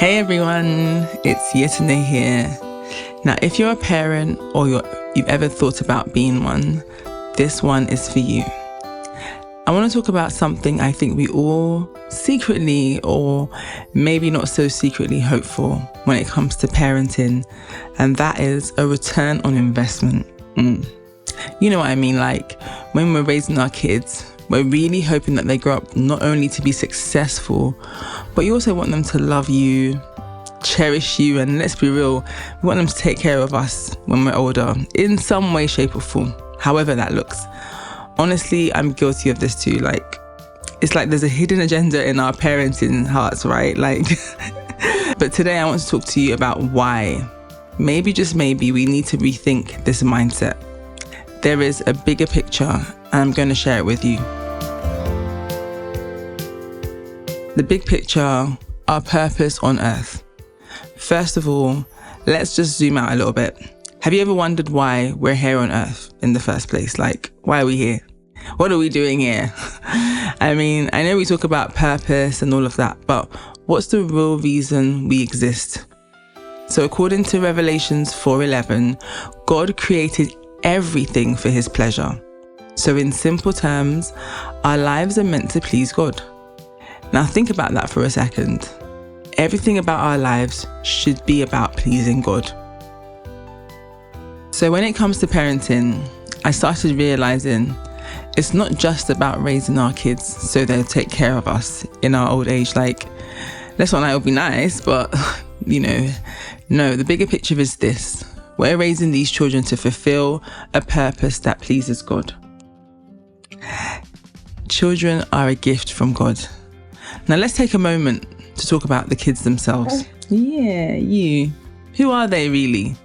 Hey everyone, it's Yetunde here. Now, if you're a parent or you've ever thought about being one, this one is for you. I want to talk about something I think we all secretly or maybe not so secretly hope for when it comes to parenting, and that is a return on investment. You know what I mean? Like when we're raising our kids, we're really hoping that they grow up not only to be successful, but you also want them to love you, cherish you, and let's be real, we want them to take care of us when we're older in some way, shape or form, however that looks. Honestly, I'm guilty of this too. Like, it's like there's a hidden agenda in our parenting hearts, right? Like, but today I want to talk to you about why, maybe just maybe, we need to rethink this mindset. There is a bigger picture and I'm going to share it with you. The big picture, our purpose on earth. First of all, let's just zoom out a little bit. Have you ever wondered why we're here on earth in the first place? Like, why are we here? What are we doing here? I mean, I know we talk about purpose and all of that, but what's the real reason we exist? So according to Revelations 4:11, God created everything for his pleasure. So in simple terms, our lives are meant to please God. Now think about that for a second. Everything about our lives should be about pleasing God. So when it comes to parenting, I started realizing it's not just about raising our kids so they'll take care of us in our old age. Like, let's not lie, it'll be nice, but no, the bigger picture is this. We're raising these children to fulfill a purpose that pleases God. Children are a gift from God. Now let's take a moment to talk about the kids themselves. Yeah, you. Who are they really?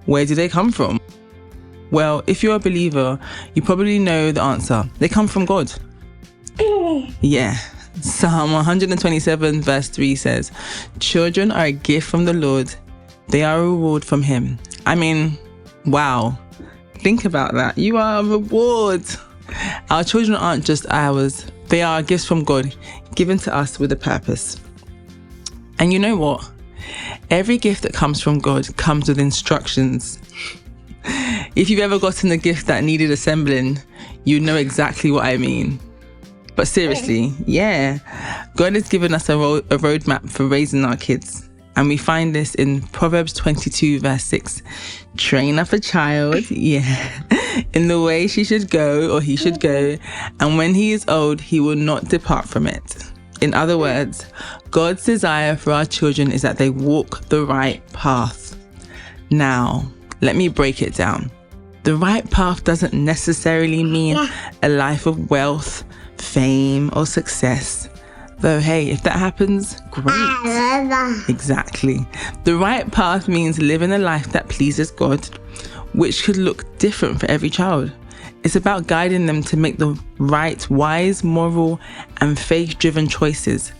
Where do they come from? Well, if you're a believer, you probably know the answer. They come from God. Yeah. Psalm 127 verse 3 says, "Children are a gift from the Lord. They are a reward from him." I mean, wow. Think about that. You are a reward. Our children aren't just ours. They are gifts from God, given to us with a purpose. And you know what? Every gift that comes from God comes with instructions. If you've ever gotten a gift that needed assembling, you know exactly what I mean. But seriously, yeah, God has given us a roadmap for raising our kids. And we find this in Proverbs 22 verse 6. Train up a child, in the way she should go or he should go. And when he is old, he will not depart from it. In other words, God's desire for our children is that they walk the right path. Now, let me break it down. The right path doesn't necessarily mean a life of wealth, fame, or success. Though, hey, if that happens, great. Exactly. The right path means living a life that pleases God, which could look different for every child. It's about guiding them to make the right, wise, moral, and faith-driven choices,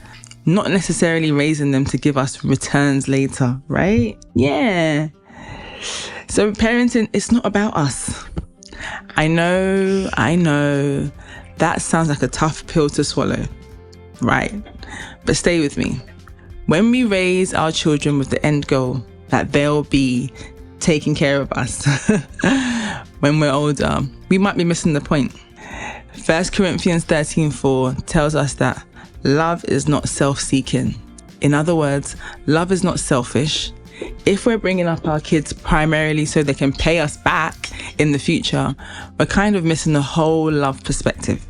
not necessarily raising them to give us returns later, right? Yeah. So parenting, it's not about us. I know, that sounds like a tough pill to swallow, right? But stay with me. When we raise our children with the end goal that they'll be taking care of us when we're older, we might be missing the point. 1 Corinthians 13:4 tells us that love is not self-seeking. In other words, love is not selfish. If we're bringing up our kids primarily so they can pay us back in the future, we're kind of missing the whole love perspective.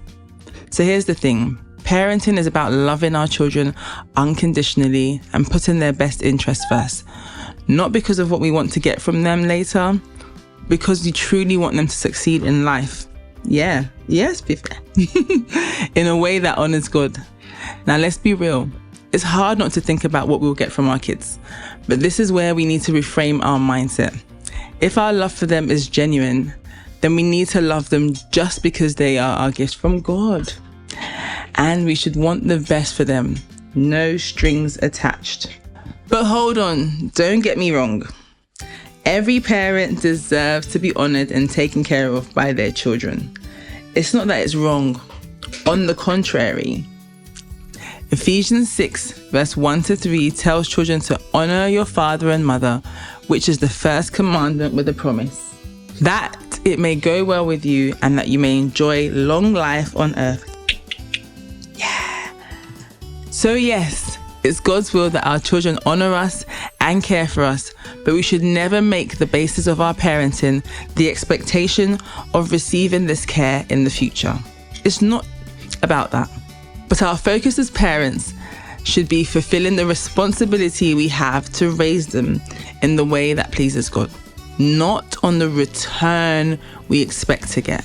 So here's the thing. Parenting is about loving our children unconditionally and putting their best interests first. Not because of what we want to get from them later, because we truly want them to succeed in life. Yes, be fair. In a way that honors God. Now let's be real. It's hard not to think about what we'll get from our kids, but this is where we need to reframe our mindset. If our love for them is genuine, then we need to love them just because they are our gift from God. And we should want the best for them, no strings attached. But hold on, don't get me wrong. Every parent deserves to be honored and taken care of by their children. It's not that it's wrong. On the contrary, Ephesians 6 verse 1 to 3 tells children to honor your father and mother, which is the first commandment with a promise, that it may go well with you and that you may enjoy long life on earth. Yeah. So yes, it's God's will that our children honor us and care for us, but we should never make the basis of our parenting the expectation of receiving this care in the future. It's not about that. But our focus as parents should be fulfilling the responsibility we have to raise them in the way that pleases God, not on the return we expect to get.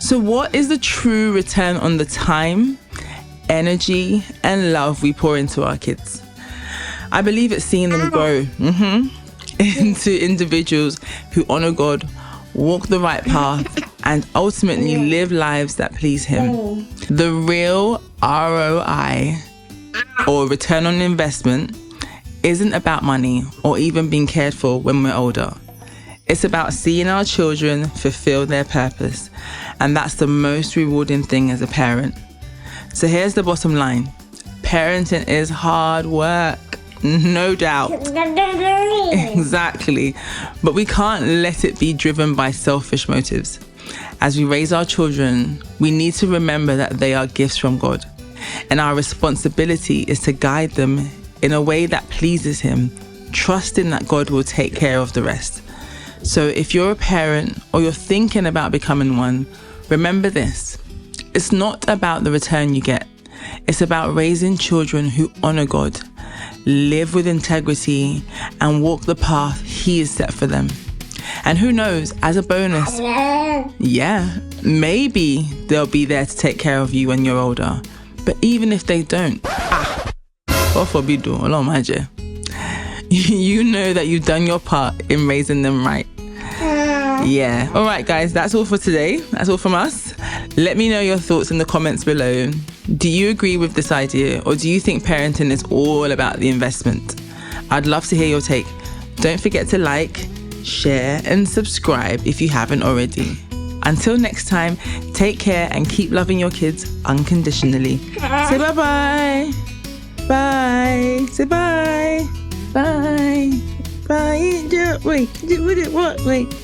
So what is the true return on the time, energy, and love we pour into our kids? I believe it's seeing them grow into individuals who honor God, walk the right path, and ultimately live lives that please Him. The real ROI, or return on investment, isn't about money or even being cared for when we're older. It's about seeing our children fulfill their purpose, and that's the most rewarding thing as a parent. So here's the bottom line. Parenting is hard work, no doubt. Exactly. But we can't let it be driven by selfish motives. As we raise our children, we need to remember that they are gifts from God, and our responsibility is to guide them in a way that pleases Him, trusting that God will take care of the rest. So if you're a parent or you're thinking about becoming one, remember this. It's not about the return you get. It's about raising children who honor God, live with integrity, and walk the path He has set for them. And who knows, as a bonus, maybe they'll be there to take care of you when you're older. But even if they don't, God forbid, you know that you've done your part in raising them right. Yeah. All right, guys, that's all for today. That's all from us. Let me know your thoughts in the comments below. Do you agree with this idea, or do you think parenting is all about the investment? I'd love to hear your take. Don't forget to like, share, and subscribe if you haven't already. Until next time, take care and keep loving your kids unconditionally. Say bye-bye. Bye. Say bye. Bye. Bye. Wait. What? Wait.